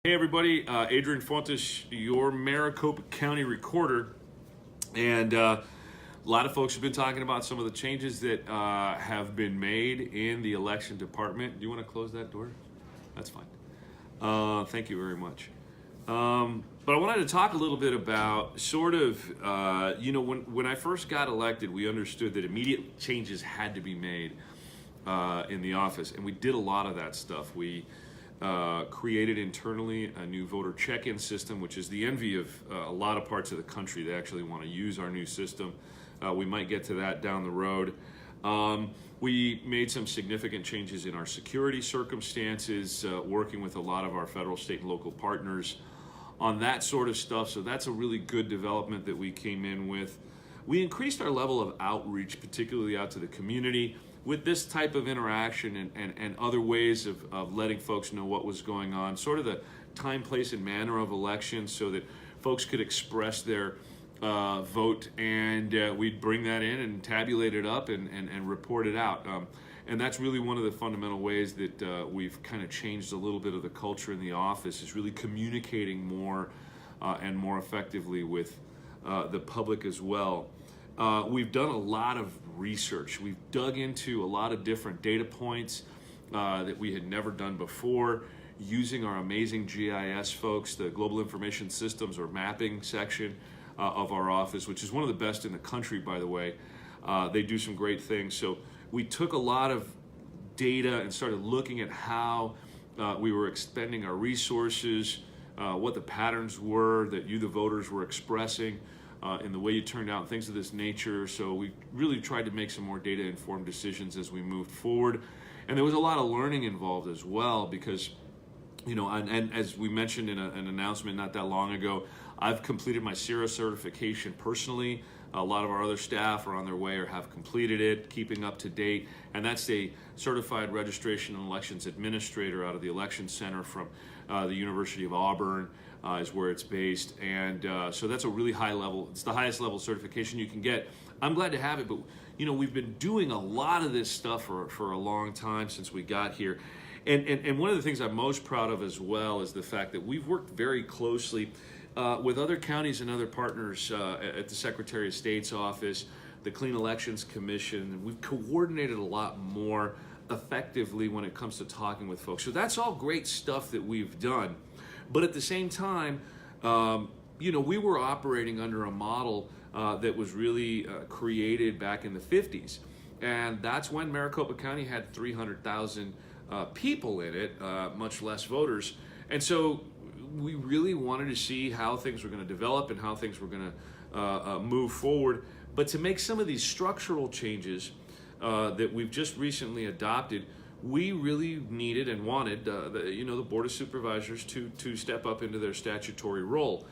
Hey everybody, Adrian Fontes, your Maricopa County recorder, and a lot of folks have been talking about some of the changes that have been made in the election department. Do you want to close that door? That's fine. Thank you very much. But I wanted to talk a little bit about sort of, when I first got elected, we understood that immediate changes had to be made in the office, and we did a lot of that stuff. We created internally a new voter check-in system, which is the envy of a lot of parts of the country. They actually want to use our new system. We might get to that down the road. We made some significant changes in our security circumstances, working with a lot of our federal, state, and local partners on that sort of stuff. So that's a really good development that we came in with. We increased our level of outreach, particularly out to the community, with this type of interaction and other ways of letting folks know what was going on, sort of the time, place, and manner of elections so that folks could express their vote, and we'd bring that in and tabulate it up and report it out. And that's really one of the fundamental ways that we've kind of changed a little bit of the culture in the office, is really communicating more and more effectively with the public as well. We've done a lot of research. We've dug into a lot of different data points that we had never done before, using our amazing GIS folks, the Global Information Systems or mapping section of our office, which is one of the best in the country, by the way. They do some great things. So we took a lot of data and started looking at how we were expending our resources, what the patterns were that you, the voters, were expressing in the way you turned out, things of this nature. So we really tried to make some more data-informed decisions as we moved forward. And there was a lot of learning involved as well, because, and as we mentioned in an announcement not that long ago, I've completed my CIRA certification personally. A lot of our other staff are on their way or have completed it, keeping up to date. And that's a Certified Registration and Elections Administrator out of the Election Center from the University of Auburn is where it's based. And so that's a really high level. It's the highest level certification you can get. I'm glad to have it, but we've been doing a lot of this stuff for a long time since we got here. And one of the things I'm most proud of as well is the fact that we've worked very closely with other counties and other partners at the Secretary of State's office, the Clean Elections Commission. We've coordinated a lot more effectively when it comes to talking with folks. So that's all great stuff that we've done. But at the same time, we were operating under a model that was really created back in the 50s. And that's when Maricopa County had 300,000 people in it, much less voters. And so we really wanted to see how things were going to develop and how things were going to move forward. But to make some of these structural changes that we've just recently adopted, we really needed and wanted the Board of Supervisors to step up into their statutory role,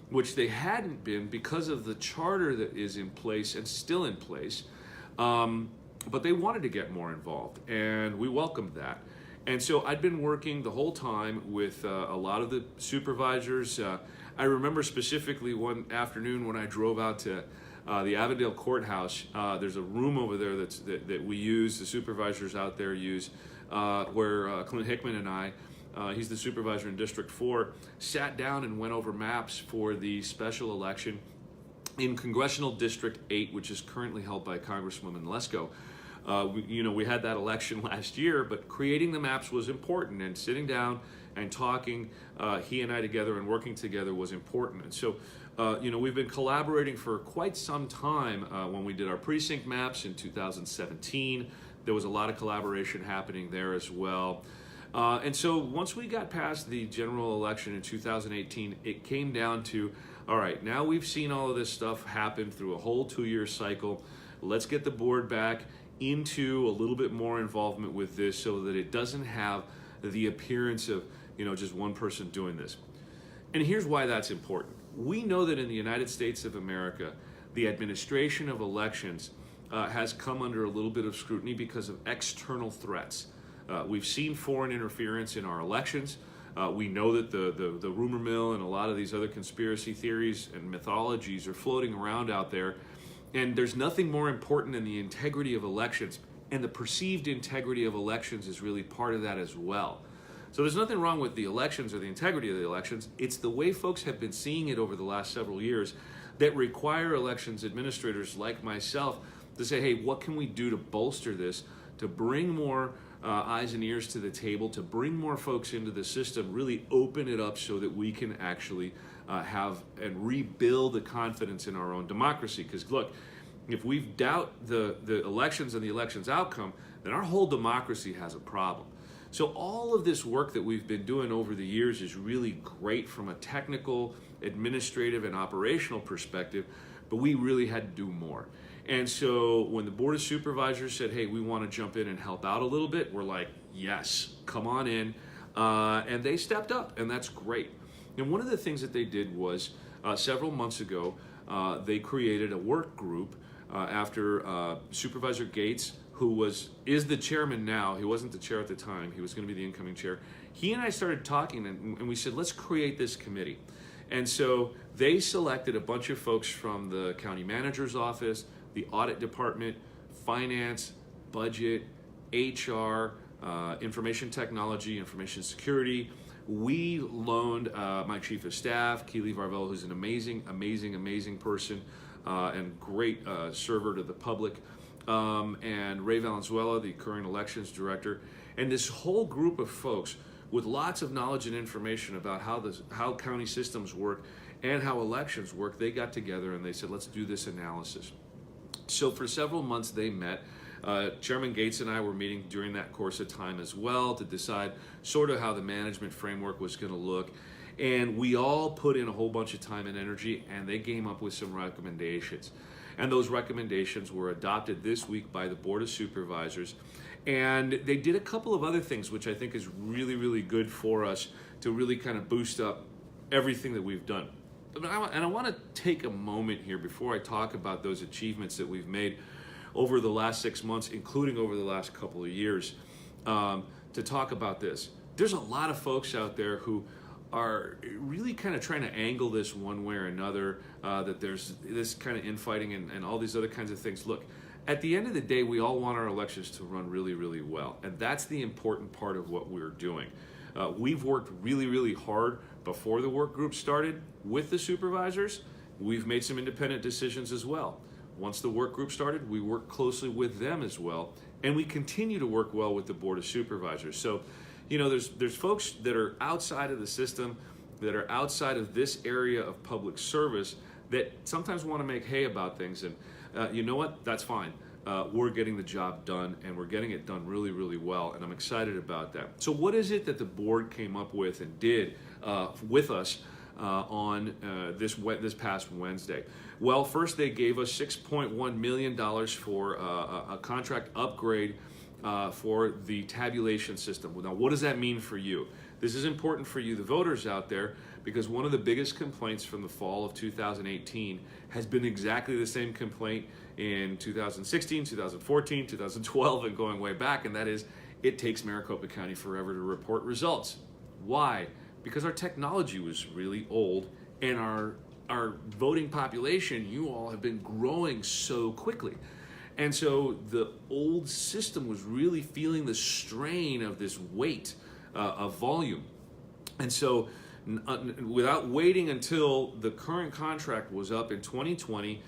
which they hadn't been because of the charter that is in place and still in place. But they wanted to get more involved, and we welcomed that. And so I'd been working the whole time with a lot of the supervisors. I remember specifically one afternoon when I drove out to the Avondale Courthouse. There's a room over there that we use, the supervisors out there use, where Clint Hickman and I, he's the supervisor in District 4, sat down and went over maps for the special election in Congressional District 8, which is currently held by Congresswoman Lesko. We had that election last year, but creating the maps was important, and sitting down and talking, he and I together and working together was important. And so, we've been collaborating for quite some time. When we did our precinct maps in 2017, there was a lot of collaboration happening there as well. And so once we got past the general election in 2018, it came down to, all right, now we've seen all of this stuff happen through a whole 2-year cycle. Let's get the board back into a little bit more involvement with this so that it doesn't have the appearance of, just one person doing this. And here's why that's important. We know that in the United States of America, the administration of elections has come under a little bit of scrutiny because of external threats. We've seen foreign interference in our elections. We know that the rumor mill and a lot of these other conspiracy theories and mythologies are floating around out there. And there's nothing more important than the integrity of elections, and the perceived integrity of elections is really part of that as well. So there's nothing wrong with the elections or the integrity of the elections. It's the way folks have been seeing it over the last several years that require elections administrators like myself to say, hey, what can we do to bolster this, to bring more eyes and ears to the table, to bring more folks into the system, really open it up so that we can actually have and rebuild the confidence in our own democracy. Because look, if we doubt the elections and the elections outcome, then our whole democracy has a problem. So all of this work that we've been doing over the years is really great from a technical, administrative, and operational perspective, but we really had to do more. And so when the Board of Supervisors said, hey, we want to jump in and help out a little bit, we're like, yes, come on in. And they stepped up, and that's great. And one of the things that they did was several months ago, they created a work group after Supervisor Gates, who is the chairman now. He wasn't the chair at the time. He was going to be the incoming chair. He and I started talking, and we said, let's create this committee. And so they selected a bunch of folks from the county manager's office, the audit department, finance, budget, HR, information technology, information security. We loaned my chief of staff, Keely Varvel, who's an amazing person and great server to the public, and Ray Valenzuela, the current elections director, and this whole group of folks with lots of knowledge and information about how county systems work and how elections work. They got together and they said, let's do this analysis. So for several months they met. Chairman Gates and I were meeting during that course of time as well to decide sort of how the management framework was going to look. And we all put in a whole bunch of time and energy, and they came up with some recommendations. And those recommendations were adopted this week by the Board of Supervisors. And they did a couple of other things, which I think is really good for us to really kind of boost up everything that we've done. And I want to take a moment here before I talk about those achievements that we've made over the last 6 months, including over the last couple of years, to talk about this. There's a lot of folks out there who are really kind of trying to angle this one way or another, that there's this kind of infighting and all these other kinds of things. Look, at the end of the day, we all want our elections to run really well, and that's the important part of what we're doing. We've worked really hard before the work group started with the supervisors. We've made some independent decisions as well. Once the work group started, we worked closely with them as well, and we continue to work well with the Board of Supervisors. So, you know, there's folks that are outside of the system, that are outside of this area of public service, that sometimes want to make hay about things, and you know what? That's fine. We're getting the job done, and we're getting it done really well, and I'm excited about that. So what is it that the board came up with and did with us on this past Wednesday? Well, first they gave us $6.1 million for a contract upgrade for the tabulation system. Now, what does that mean for you? This is important for you, the voters out there, because one of the biggest complaints from the fall of 2018 has been exactly the same complaint in 2016, 2014, 2012, and going way back, and that is it takes Maricopa County forever to report results. Why? Because our technology was really old, and our voting population, you all have been growing so quickly. And so the old system was really feeling the strain of this weight of volume. And so without waiting until the current contract was up in 2020,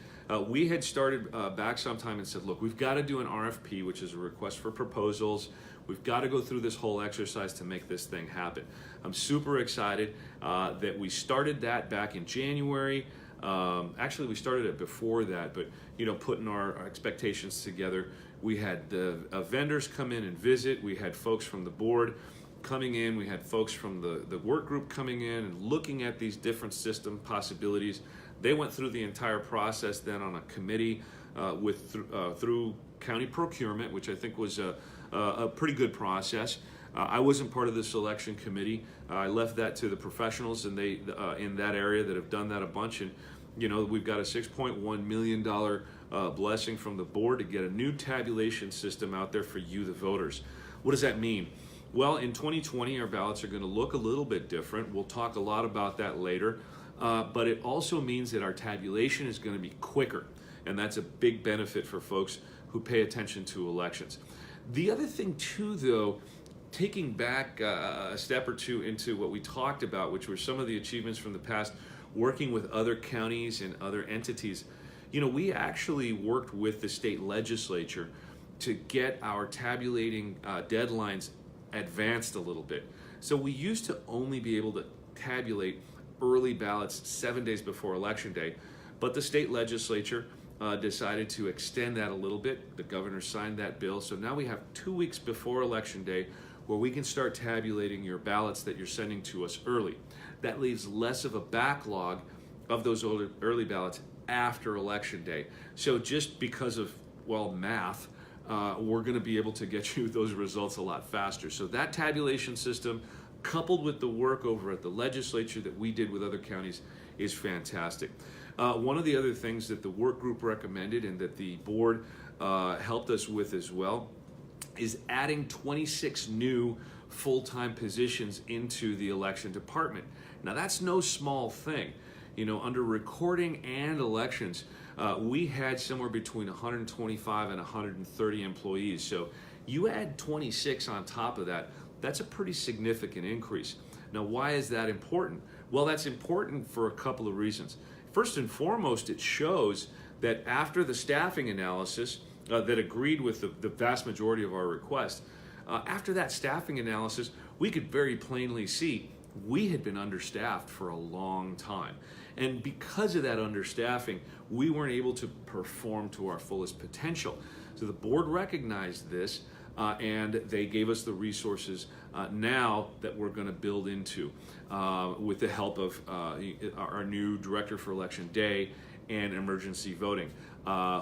we had started back sometime and said, look, we've got to do an RFP, which is a request for proposals. We've got to go through this whole exercise to make this thing happen. I'm super excited that we started that back in January. Actually, we started it before that, but you know, putting our expectations together. We had the vendors come in and visit. We had folks from the board coming in. We had folks from the work group coming in and looking at these different system possibilities. They went through the entire process then on a committee through county procurement, which I think was a pretty good process. I wasn't part of the selection committee. I left that to the professionals, and they in that area that have done that a bunch. And you know, we've got a $6.1 million blessing from the board to get a new tabulation system out there for you, the voters. What does that mean? Well, in 2020, our ballots are going to look a little bit different. We'll talk a lot about that later. But it also means that our tabulation is going to be quicker, and that's a big benefit for folks who pay attention to elections. The other thing too, though, taking back a step or two into what we talked about, which were some of the achievements from the past, working with other counties and other entities. We actually worked with the state legislature to get our tabulating deadlines advanced a little bit. So we used to only be able to tabulate early ballots 7 days before Election Day, but the state legislature decided to extend that a little bit. The governor signed that bill, so now we have 2 weeks before Election Day where we can start tabulating your ballots that you're sending to us early. That leaves less of a backlog of those early ballots after Election Day. So just because of, math, we're going to be able to get you those results a lot faster. So that tabulation system, coupled with the work over at the legislature that we did with other counties, is fantastic. One of the other things that the work group recommended and that the board helped us with as well is adding 26 new full-time positions into the election department. Now that's no small thing. Under recording and elections, we had somewhere between 125 and 130 employees. So you add 26 on top of that, that's a pretty significant increase. Now, why is that important? Well, that's important for a couple of reasons. First and foremost, it shows that after the staffing analysis that agreed with the vast majority of our requests, after that staffing analysis, we could very plainly see we had been understaffed for a long time. And because of that understaffing, we weren't able to perform to our fullest potential. So the board recognized this, and they gave us the resources now that we're going to build into with the help of our new director for Election Day and emergency voting,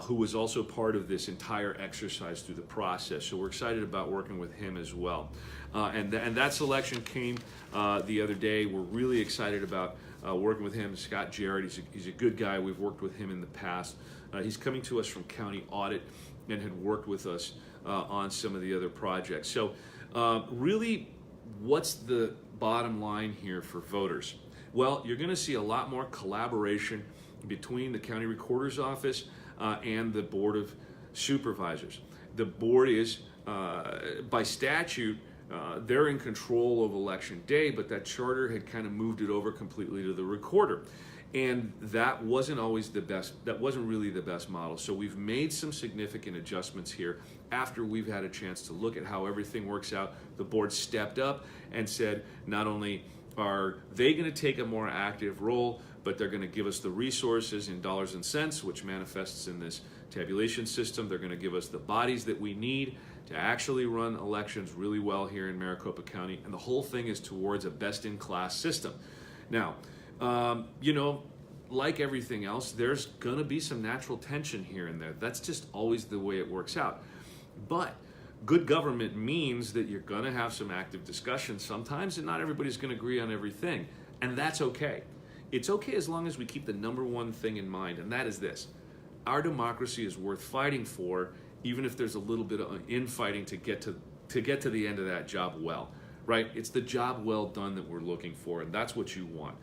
who was also part of this entire exercise through the process. So we're excited about working with him as well. And that selection came the other day. We're really excited about working with him. Scott Jarrett, he's a good guy. We've worked with him in the past. He's coming to us from County Audit and had worked with us on some of the other projects. So really, what's the bottom line here for voters? Well, you're going to see a lot more collaboration between the county recorder's office and the board of supervisors. The board is, by statute, they're in control of Election Day, but that charter had kind of moved it over completely to the recorder. And that wasn't always the best, that wasn't really the best model. So we've made some significant adjustments here after we've had a chance to look at how everything works out. The board stepped up and said, not only are they going to take a more active role, but they're going to give us the resources in dollars and cents, which manifests in this tabulation system. They're going to give us the bodies that we need to actually run elections really well here in Maricopa County. And the whole thing is towards a best-in-class system. Now, like everything else, there's going to be some natural tension here and there. That's just always the way it works out. But good government means that you're going to have some active discussions sometimes, and not everybody's going to agree on everything. And that's okay. It's okay as long as we keep the number one thing in mind, and that is this. Our democracy is worth fighting for, even if there's a little bit of infighting to get to the end of that job well, right? It's the job well done that we're looking for, and that's what you want.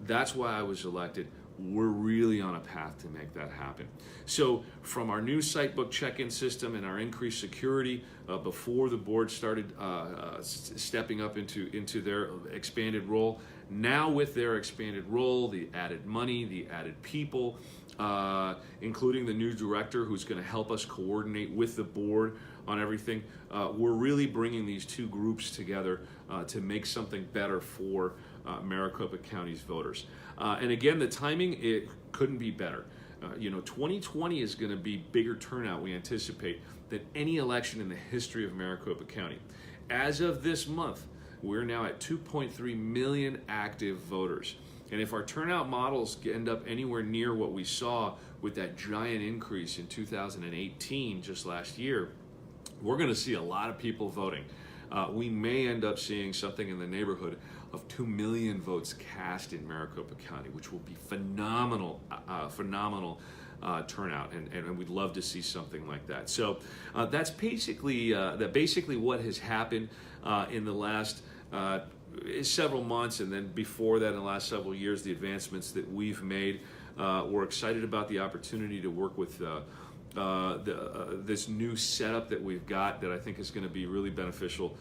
That's why I was elected. We're really on a path to make that happen. So from our new sitebook check-in system and our increased security before the board started stepping up into their expanded role, now with their expanded role, the added money, the added people, including the new director who's going to help us coordinate with the board on everything, we're really bringing these two groups together to make something better for Maricopa County's voters. And again, the timing, it couldn't be better. 2020 is going to be bigger turnout, we anticipate, than any election in the history of Maricopa County. As of this month, we're now at 2.3 million active voters. And if our turnout models end up anywhere near what we saw with that giant increase in 2018, just last year, we're going to see a lot of people voting. We may end up seeing something in the neighborhood of 2 million votes cast in Maricopa County, which will be phenomenal turnout, and we'd love to see something like that. So that's basically what has happened in the last several months, and then before that, in the last several years, the advancements that we've made. We're excited about the opportunity to work with this new setup that we've got that I think is going to be really beneficial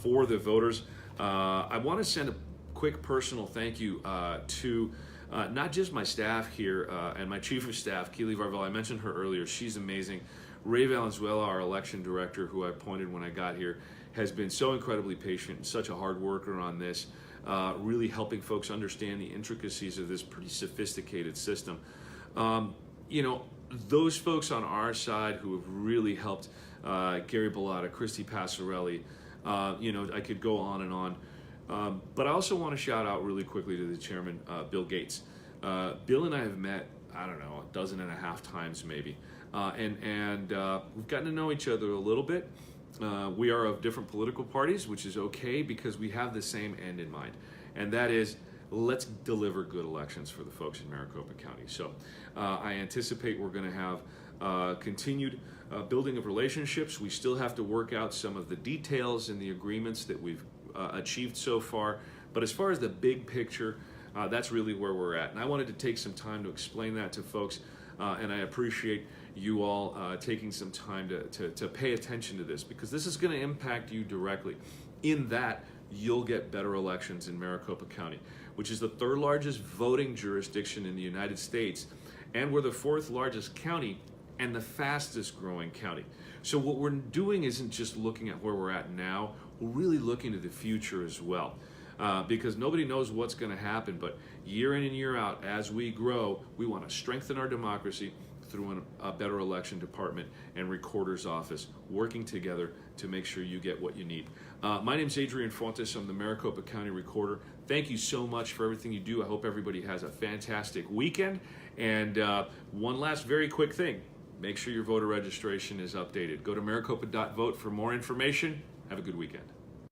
for the voters. I want to send a quick personal thank you to not just my staff here and my chief of staff, Keely Varvel. I mentioned her earlier. She's amazing. Ray Valenzuela, our election director, who I appointed when I got here, has been so incredibly patient and such a hard worker on this, really helping folks understand the intricacies of this pretty sophisticated system. You know, those folks on our side who have really helped, Gary Bellotta, Christy Passarelli, you know, I could go on and on. But I also want to shout out really quickly to the chairman, Bill Gates. Bill and I have met, I don't know, 12.5 times maybe. And we've gotten to know each other a little bit. We are of different political parties, which is okay because we have the same end in mind. And that is, let's deliver good elections for the folks in Maricopa County. So I anticipate we're going to have continued building of relationships. We still have to work out some of the details in the agreements that we've achieved so far. But as far as the big picture, that's really where we're at. And I wanted to take some time to explain that to folks. And I appreciate you all taking some time to pay attention to this, because this is going to impact you directly. In that, you'll get better elections in Maricopa County, which is the 3rd largest voting jurisdiction in the United States, and we're the 4th largest county and the fastest growing county. So what we're doing isn't just looking at where we're at now, we're really looking to the future as well. Because nobody knows what's going to happen, but year in and year out, as we grow, we want to strengthen our democracy through a better election department and recorder's office, working together to make sure you get what you need. My name's Adrian Fontes. I'm the Maricopa County Recorder. Thank you so much for everything you do. I hope everybody has a fantastic weekend. And one last very quick thing, make sure your voter registration is updated. Go to maricopa.vote for more information. Have a good weekend.